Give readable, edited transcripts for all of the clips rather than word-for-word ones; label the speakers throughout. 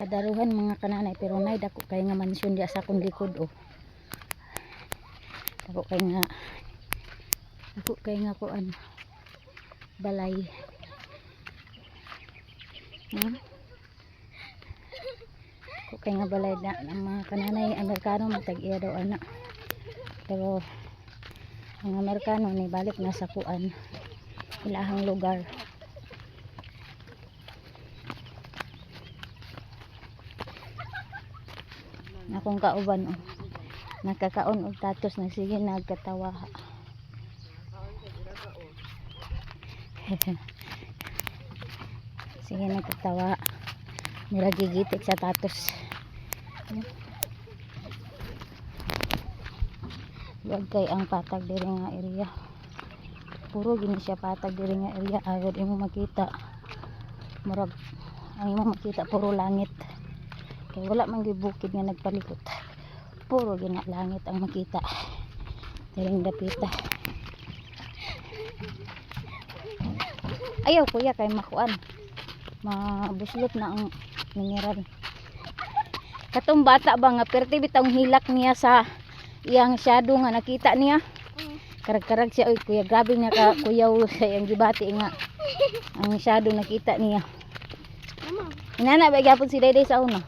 Speaker 1: Kadaruhan mga kananay, pero nay dako kay nga mansyon diya sa akong likod oh. Dako kay nga kuan balay. Dako kay nga balay na ang mga kananay Amerikano matag-iya daw ana. Pero ang Amerikano ni balik na sa kuan ilahang lugar. Akong kauban oh. Nakakaon og tatos na sige nagkatawa. Sige nagkatawa. Mura gigitik sa tatos. Wag kay ang patag diri nga area. Puro gini siya patag diri nga area. Agad imo makita. Murag ang imo makita puro langit. Kaya wala man gibukid nga nagpalikot. Puro gina langit ang makita. Diring dapita. Ayaw kuya kay makuan. Mabuslot na ang mineral. Katong bata ba nga perti bitang hilak niya sa iyang shadow nga nakita niya. Karag-karag siya. Uy kuya grabe niya ka kuyaw sa iyang gibati nga. Ang shadow nakita niya. Inana ba gyapon si Dayday sa una?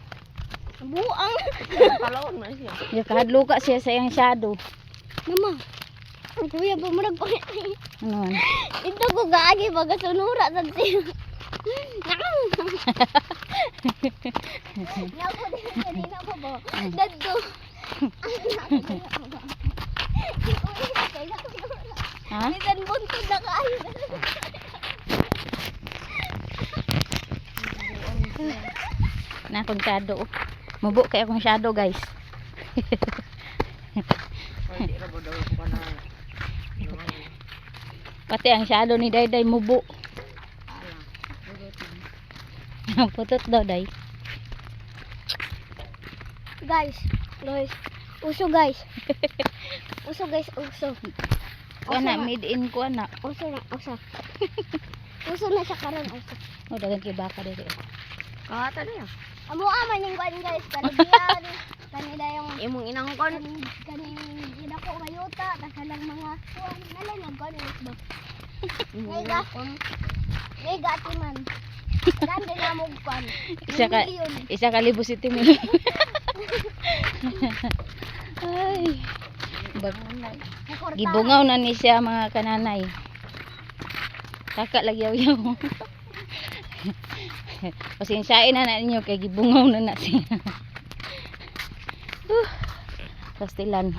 Speaker 2: Buang. Palaon man siya.
Speaker 1: Ya kahadlo ka siya sa iyang shadow.
Speaker 2: Mama. Kuya bumurag pa.
Speaker 1: Ano man?
Speaker 2: Ito ko gaagi baga sunura sa siya. Nako din kanina ko ba. Dadto.
Speaker 1: Ha?
Speaker 2: Bisan buntod na kaayo.
Speaker 1: Na akong shadow. Mubo kay akong shadow guys. Pati ang shadow ni Dayday mubo. Putot daw day.
Speaker 2: Guys. Uso guys. Uso.
Speaker 1: Kuana made in kuana.
Speaker 2: Uso. Uso na siya karon uso.
Speaker 1: Oh dagang kay baka diri.
Speaker 2: Kawata na yan. Amo aman yung kwan guys. Kanigyan. Kanila yung imong inangkon. Kaning ginako ngayuta. Kasalang mga kuwan. Nalang yung kwan. Mega atiman. Ganda nga mo kwan.
Speaker 1: Isa ka libo si Timmy. Ay. Gibungaw na ni siya mga kananay. Kaka lagyaw-yaw. Pasensyain na ninyo kay gibungaw na siya. Pastilan.